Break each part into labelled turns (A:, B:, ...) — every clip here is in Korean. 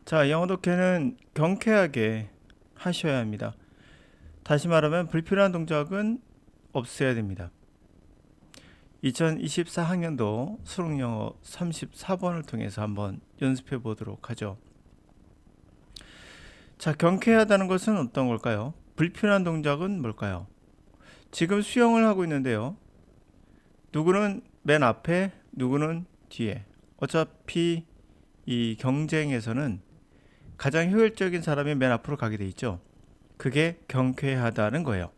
A: 자, 영어 독해는 경쾌하게 하셔야 합니다. 다시 말하면 불필요한 동작은 없애야 됩니다. 2024학년도 수능영어 34번을 통해서 한번 연습해 보도록 하죠. 자, 경쾌하다는 것은 어떤 걸까요? 불필요한 동작은 뭘까요? 지금 수영을 하고 있는데요. 누구는 맨 앞에, 누구는 뒤에. 어차피 이 경쟁에서는 가장 효율적인 사람이 맨 앞으로 가게 돼 있죠. 그게 경쾌하다는 거예요.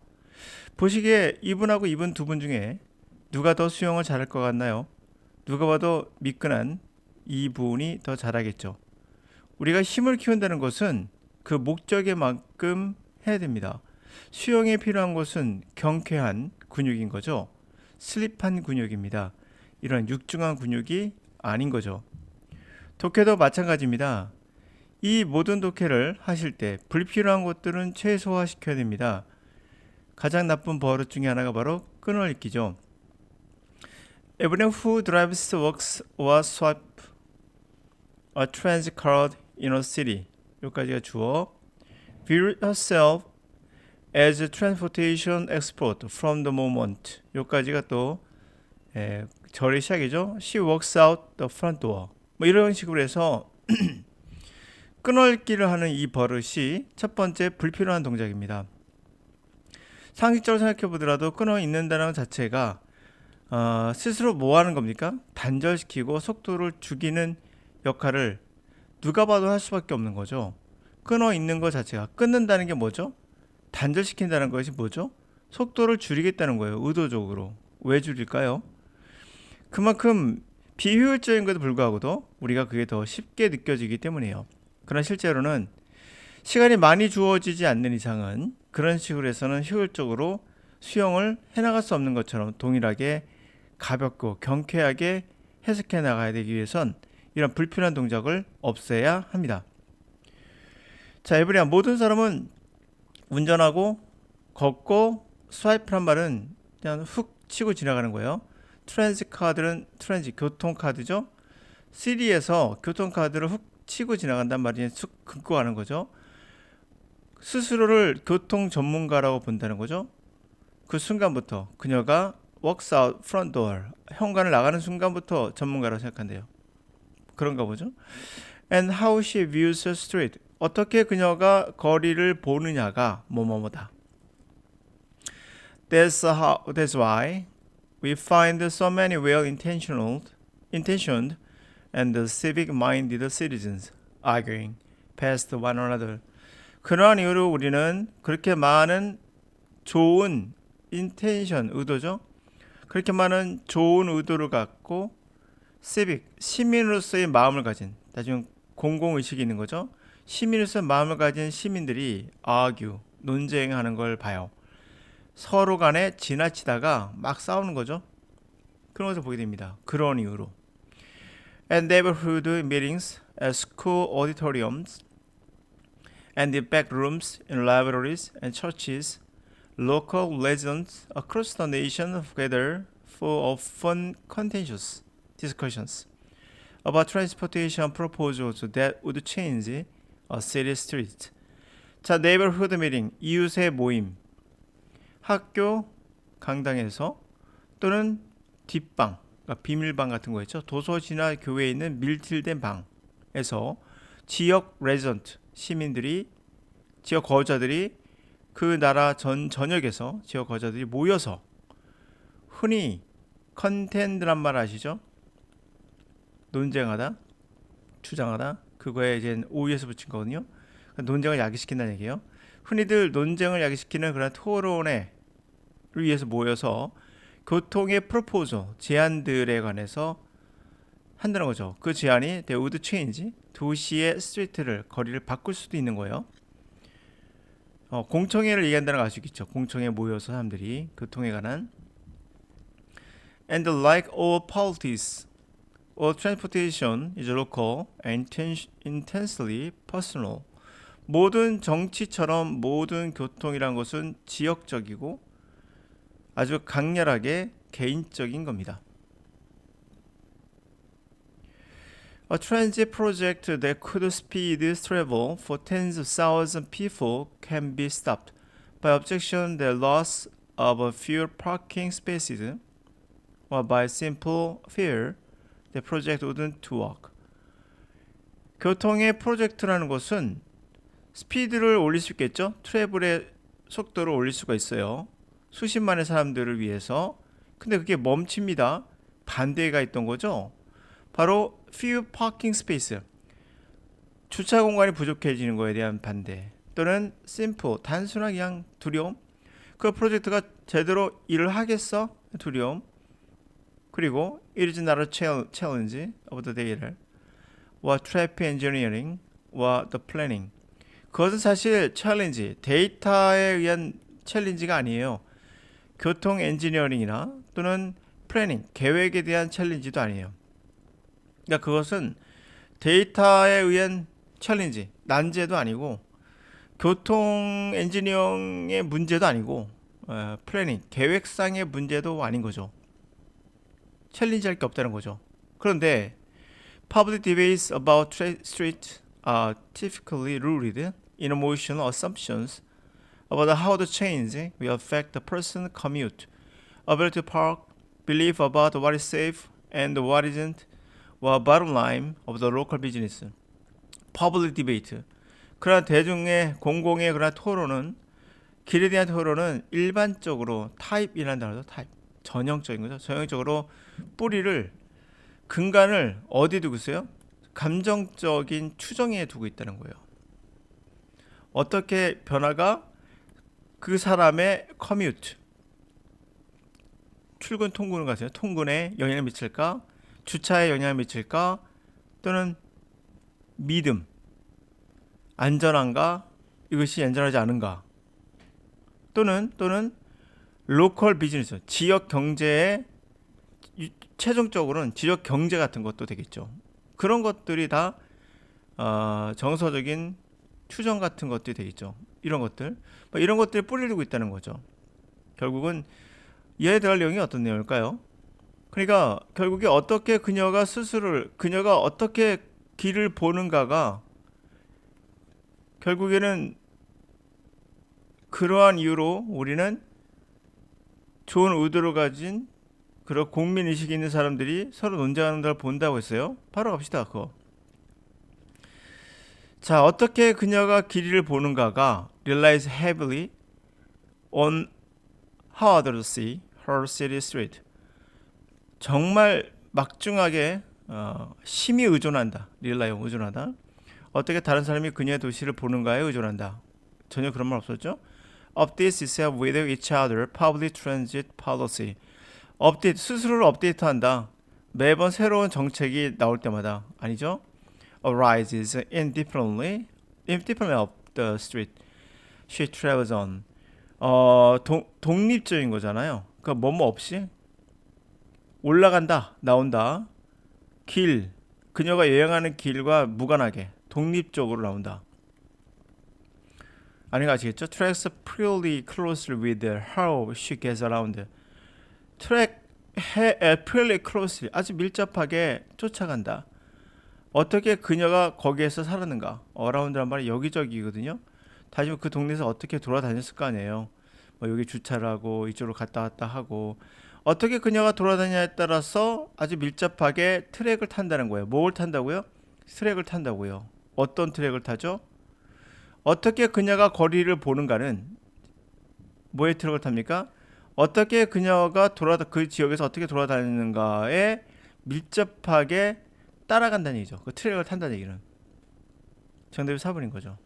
A: 보시기에 이분하고 이분 두 분 중에 누가 더 수영을 잘할 것 같나요? 누가 봐도 미끈한 이분이 더 잘하겠죠. 우리가 힘을 키운다는 것은 그 목적에 만큼 해야 됩니다. 수영에 필요한 것은 경쾌한 근육인 거죠. 슬립한 근육입니다. 이런 육중한 근육이 아닌 거죠. 독해도 마찬가지입니다. 이 모든 독해를 하실 때 불필요한 것들은 최소화시켜야 됩니다. 가장 나쁜 버릇 중에 하나가 바로 끊어읽기죠. Everyone who drives, works, or swipe a transit card in a city. 여기까지가 주어. View herself as a transportation expert from the moment. 여기까지가 또 절의 시작이죠. She walks out the front door. 뭐 이런 식으로 해서 끊어읽기를 하는 이 버릇이 첫 번째 불필요한 동작입니다. 상식적으로 생각해 보더라도 끊어 읽는다는 것 자체가 스스로 뭐 하는 겁니까? 단절시키고 속도를 죽이는 역할을 누가 봐도 할 수밖에 없는 거죠. 끊어 읽는 것 자체가 끊는다는 게 뭐죠? 단절시킨다는 것이 뭐죠? 속도를 줄이겠다는 거예요. 의도적으로. 왜 줄일까요? 그만큼 비효율적인 것에도 불구하고도 우리가 그게 더 쉽게 느껴지기 때문이에요. 그러나 실제로는 시간이 많이 주어지지 않는 이상은 그런 식으로 해서는 효율적으로 수영을 해나갈 수 없는 것처럼 동일하게 가볍고 경쾌하게 해석해 나가야 되기 위해선 이런 불필요한 동작을 없애야 합니다. 자, 에브리한 모든 사람은 운전하고 걷고 스와이프란 말은 그냥 훅 치고 지나가는 거예요. 트랜sit 카드는 트랜sit 교통카드죠. 시리에서 교통카드를 훅 치고 지나간단 말이 쑥 긋고 가는 거죠. 스스로를 교통 전문가라고 본다는 거죠. 그 순간부터 그녀가 walks out front door 현관을 나가는 순간부터 전문가라고 생각한대요. 그런가 보죠. And how she views the street 어떻게 그녀가 거리를 보느냐가 뭐뭐뭐다. That's why we find so many intentioned and civic-minded citizens arguing past one another. 그러한 이유로 우리는 그렇게 많은 좋은 인텐션, 의도죠. 그렇게 많은 좋은 의도를 갖고 시민으로서의 마음을 가진 나중에 공공의식이 있는 거죠. 시민으로서의 마음을 가진 시민들이 논쟁하는 걸 봐요. 서로 간에 지나치다가 막 싸우는 거죠. 그런 것을 보게 됩니다. 그런 이유로. At neighborhood meetings, at school auditoriums, and in back rooms in libraries and churches, local residents across the nation gather for often contentious discussions about transportation proposals that would change a city street. 자, neighborhood meeting, 이웃의 모임, 학교 강당에서 또는 뒷방, 그러니까 비밀방 같은 거 있죠. 도서지나 교회에 있는 밀실된 방에서 지역 레전트 시민들이 지역 거주자들이 그 나라 전역에서 지역 거주자들이 모여서 흔히 컨텐드란 말 아시죠? 논쟁하다, 주장하다. 그거에 이제 OE에서 붙인 거거든요. 논쟁을 야기시킨다는 얘기예요. 흔히들 논쟁을 야기시키는 그런 토론회를 위해서 모여서 교통의 프로포저 제안들에 관해서 한다는 거죠. 그 제안이 they would change 도시의 스트리트를 거리를 바꿀 수도 있는 거예요. 공청회를 얘기한다는 거 아시겠죠? 공청회 모여서 사람들이 교통에 관한 and like all politics or transportation is local and intensely personal. 모든 정치처럼 모든 교통이란 것은 지역적이고 아주 강렬하게 개인적인 겁니다. A transit project that could speed travel for tens of thousands of people can be stopped by objection the loss of a few parking spaces or by simple fear the project wouldn't work. 교통의 프로젝트라는 것은 스피드를 올릴 수 있겠죠? 트래블의 속도를 올릴 수가 있어요. 수십만의 사람들을 위해서. 근데 그게 멈춥니다. 반대가 있던 거죠. 바로 few parking space. 주차 공간이 부족해지는 거에 대한 반대. 또는 simple, 단순한 그냥 두려움. 그 프로젝트가 제대로 일을 하겠어? 두려움. 그리고 it is not a challenge of the data. 와 traffic engineering, 와 the planning. 그것은 사실 챌린지, 데이터에 의한 챌린지가 아니에요. 교통 엔지니어링이나 또는 플래닝, 계획에 대한 챌린지도 아니에요. 그러니까 그것은 데이터에 의한 챌린지, 난제도 아니고 교통 엔지니어링의 문제도 아니고 플래닝, 계획상의 문제도 아닌 거죠. 챌린지할 게 없다는 거죠. 그런데 public debates about street are typically rooted in emotional assumptions about how the change will affect the person's commute, ability to park, belief about what is safe and what isn't, or bottom line of the local business. Public debate. 그러한 대중의 공공의 그러한 토론은 길에 대한 토론은 일반적으로 타입이라는 단어도 타입. 전형적인 거죠. 전형적으로 뿌리를 근간을 어디 두고 있어요? 감정적인 추정에 두고 있다는 거예요. 어떻게 변화가 그 사람의 커뮤트, 출근 통근 같은 통근에 영향을 미칠까? 주차에 영향을 미칠까? 또는 믿음, 안전한가? 이것이 안전하지 않은가? 또는 로컬 비즈니스, 지역 경제에 최종적으로는 지역 경제 같은 것도 되겠죠. 그런 것들이 다 정서적인 추정 같은 것들이 되겠죠. 이런 것들이 뿌리를 두고 있다는 거죠. 결국은 이해에 들어갈 내용이 어떤 내용일까요? 그러니까 결국에 어떻게 그녀가 어떻게 길을 보는가가 결국에는 그러한 이유로 우리는 좋은 의도를 가진 그런 공민의식이 있는 사람들이 서로 논쟁하는 걸 본다고 했어요. 바로 갑시다. 그거. 자, 어떻게 그녀가 길이를 보는가가 relies heavily on how others see her city street. 정말 막중하게 심히 의존한다. rely, 의존하다. 어떻게 다른 사람이 그녀의 도시를 보는가에 의존한다. 전혀 그런 말 없었죠? Updates itself with each other public transit policy. 스스로를 업데이트한다. 매번 새로운 정책이 나올 때마다. 아니죠? Arises independently of the street she travels on. 독립적인 거잖아요. 그러니까 뭐뭐 없이 올라간다, 나온다. 그녀가 여행하는 길과 무관하게 독립적으로 나온다. 아니 아시겠죠? Tracks pretty closely with how she gets around. pretty closely, 아주 밀접하게 쫓아간다. 어떻게 그녀가 거기에서 살았는가? around란 말이 여기저기거든요. 다시 그 동네에서 어떻게 돌아다녔을 거 아니에요. 여기 주차를 하고 이쪽으로 갔다 왔다 하고 어떻게 그녀가 돌아다니냐에 따라서 아주 밀접하게 트랙을 탄다는 거예요. 뭘 탄다고요? 트랙을 탄다고요. 어떤 트랙을 타죠? 어떻게 그녀가 거리를 보는가는 뭐의 트랙을 탑니까? 어떻게 그녀가 그 지역에서 어떻게 돌아다니는가에 밀접하게 따라간다는 얘기죠. 그 트랙을 탄다는 얘기는 정답이 4번인 거죠.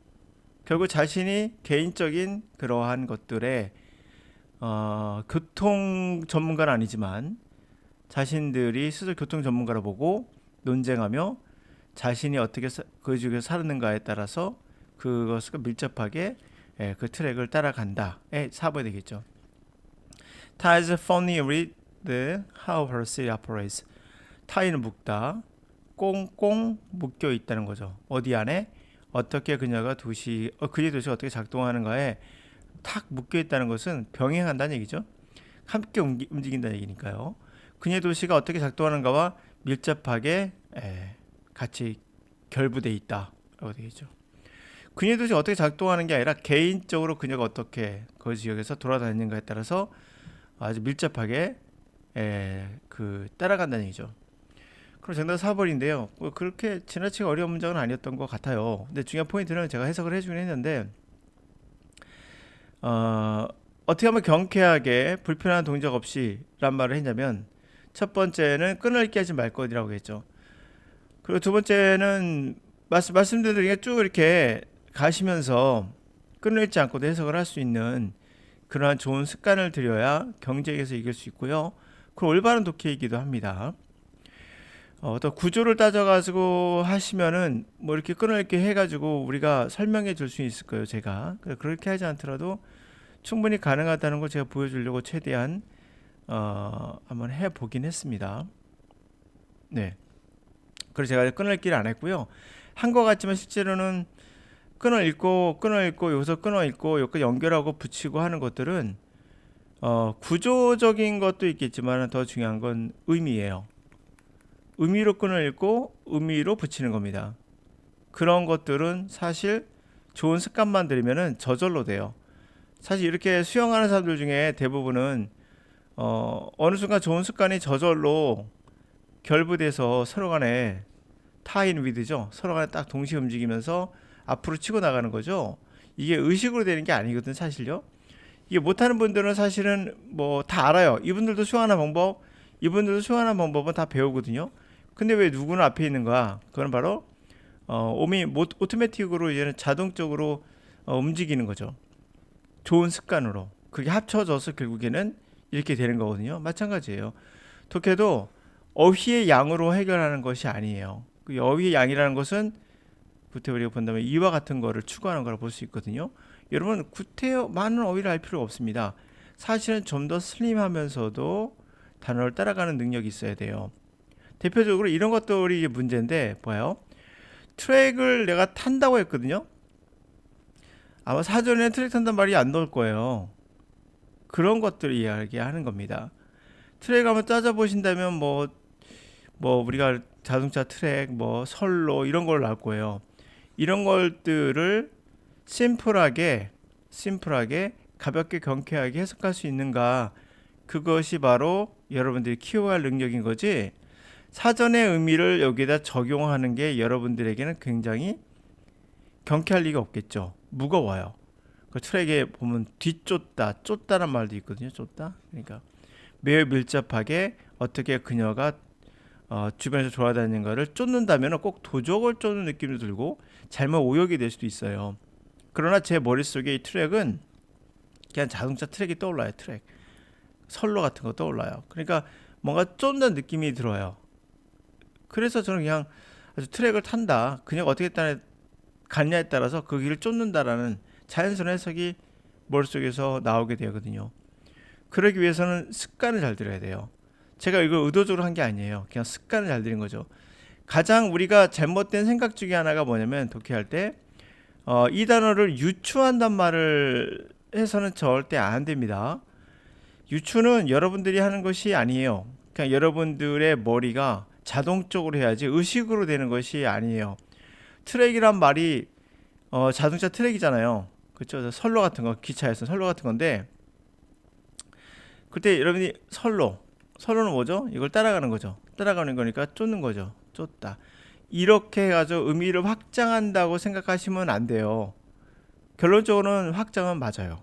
A: 결국 자신이 개인적인 그러한 것들에 교통 전문가는 아니지만 자신들이 스스로 교통 전문가로 보고 논쟁하며 자신이 어떻게 그 지역에서 살았는가에 따라서 그것과 밀접하게 그 트랙을 따라간다에 4번이 되겠죠. Ties firmly read how her city operates. 타이는 묶다, 꽁꽁 묶여 있다는 거죠. 어디 안에 어떻게 그녀가 그의 도시가 어떻게 작동하는가에 탁 묶여 있다는 것은 병행한다는 얘기죠. 함께 움직인다는 얘기니까요. 그녀의 도시가 어떻게 작동하는가와 밀접하게 같이 결부돼 있다라고 되겠죠. 근육 도시 어떻게 작동하는 게 아니라 개인적으로 그녀가 어떻게 그 지역에서 돌아다니는가에 따라서 아주 밀접하게 따라간다는 얘기죠. 그럼 정답 4번인데요. 뭐 그렇게 지나치게 어려운 문장은 아니었던 것 같아요. 근데 중요한 포인트는 제가 해석을 해주긴 했는데 어떻게 하면 경쾌하게 불편한 동작 없이 란 말을 했냐면 첫 번째는 끊어읽기 하지 말 것이라고 했죠. 그리고 두 번째는 말씀드린 게 쭉 이렇게 가시면서 끊어읽지 않고도 해석을 할 수 있는 그러한 좋은 습관을 들여야 경쟁에서 이길 수 있고요. 그리고 올바른 독해이기도 합니다. 또 구조를 따져가지고 하시면은 뭐 이렇게 끊어읽기 해가지고 우리가 설명해 줄 수 있을 거예요. 제가 그렇게 하지 않더라도 충분히 가능하다는 걸 제가 보여주려고 최대한 한번 해보긴 했습니다. 네. 그래서 제가 끊어읽기를 안 했고요. 한 것 같지만 실제로는 끊어읽고 여기서 끊어읽고 여기까지 연결하고 붙이고 하는 것들은 구조적인 것도 있겠지만 더 중요한 건 의미예요. 의미로 끊어읽고 의미로 붙이는 겁니다. 그런 것들은 사실 좋은 습관만 들이면은 저절로 돼요. 사실 이렇게 수영하는 사람들 중에 대부분은 어느 순간 좋은 습관이 저절로 결부돼서 서로 간에 타인 위드죠. 서로 간에 딱 동시에 움직이면서 앞으로 치고 나가는 거죠. 이게 의식으로 되는 게 아니거든 사실요. 이게 못하는 분들은 사실은 뭐 다 알아요. 이분들도 수영하는 방법은 다 배우거든요. 근데 왜 누구는 앞에 있는 거야? 그건 바로 오토매틱으로 이제는 자동적으로 움직이는 거죠. 좋은 습관으로. 그게 합쳐져서 결국에는 이렇게 되는 거거든요. 마찬가지예요. 독해도 어휘의 양으로 해결하는 것이 아니에요. 그 어휘의 양이라는 것은 구태 우리가 본다면 이와 같은 거를 추구하는 거라 볼 수 있거든요. 여러분 구태 많은 어휘를 알 필요가 없습니다. 사실은 좀 더 슬림하면서도 단어를 따라가는 능력이 있어야 돼요. 대표적으로 이런 것들이 문제인데 봐요. 트랙을 내가 탄다고 했거든요. 아마 사전에 트랙 탄단 말이 안 나올 거예요. 그런 것들을 이야기하는 겁니다. 트랙 한번 따져보신다면 뭐 우리가 자동차 트랙 선로 이런 걸 나올 거예요. 이런 것들을 심플하게 가볍게 경쾌하게 해석할 수 있는가, 그것이 바로 여러분들이 키워야 할 능력인 거지. 사전의 의미를 여기에다 적용하는 게 여러분들에게는 굉장히 경쾌할 리가 없겠죠. 무거워요. 그 트랙에 보면 쫓다란 말도 있거든요. 쫓다. 그러니까 매우 밀접하게 어떻게 그녀가 주변에서 돌아다니는 거를 쫓는다면 꼭 도적을 쫓는 느낌도 들고 잘못 오역이 될 수도 있어요. 그러나 제 머릿속에 이 트랙은 그냥 자동차 트랙이 떠올라요. 트랙. 선로 같은 거 떠올라요. 그러니까 뭔가 쫓는 느낌이 들어요. 그래서 저는 그냥 아주 트랙을 탄다. 그냥 어떻게 갔냐에 따라서 그 길을 쫓는다라는 자연스러운 해석이 머릿속에서 나오게 되거든요. 그러기 위해서는 습관을 잘 들여야 돼요. 제가 이걸 의도적으로 한 게 아니에요. 그냥 습관을 잘 들인 거죠. 가장 우리가 잘못된 생각 중에 하나가 뭐냐면 독해할 때 이 단어를 유추한단 말을 해서는 절대 안 됩니다. 유추는 여러분들이 하는 것이 아니에요. 그냥 여러분들의 머리가 자동적으로 해야지 의식으로 되는 것이 아니에요. 트랙이란 말이 자동차 트랙이잖아요. 그렇죠? 선로 같은 거, 기차에서 선로 같은 건데 그때 여러분이 선로는 뭐죠? 이걸 따라가는 거죠. 따라가는 거니까 쫓는 거죠. 쫓다. 이렇게 해가지고 의미를 확장한다고 생각하시면 안 돼요. 결론적으로는 확장은 맞아요.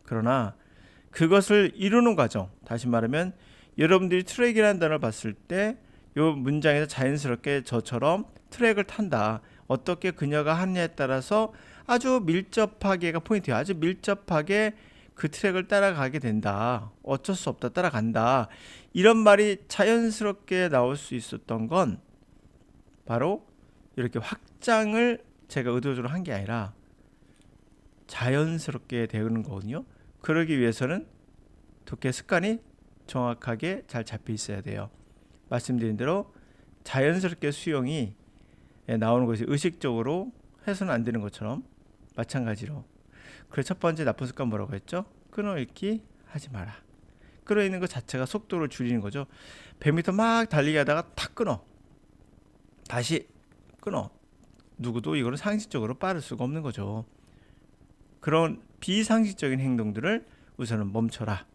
A: 그러나 그것을 이루는 과정, 다시 말하면 여러분들이 트랙이라는 단어를 봤을 때 이 문장에서 자연스럽게 저처럼 트랙을 탄다. 어떻게 그녀가 하느냐에 따라서 아주 밀접하게가 포인트예요. 아주 밀접하게 그 트랙을 따라가게 된다. 어쩔 수 없다. 따라간다. 이런 말이 자연스럽게 나올 수 있었던 건 바로 이렇게 확장을 제가 의도적으로 한 게 아니라 자연스럽게 되는 거거든요. 그러기 위해서는 독해 습관이 정확하게 잘 잡혀 있어야 돼요. 말씀드린 대로 자연스럽게 수용이 나오는 것이 의식적으로 해서는 안 되는 것처럼 마찬가지로. 그래서 첫 번째 나쁜 습관 뭐라고 했죠? 끊어읽기 하지 마라. 끊어있는 것 자체가 속도를 줄이는 거죠. 100m 막 달리기 하다가 탁 끊어. 다시 끊어. 누구도 이거를 상식적으로 빠를 수가 없는 거죠. 그런 비상식적인 행동들을 우선은 멈춰라.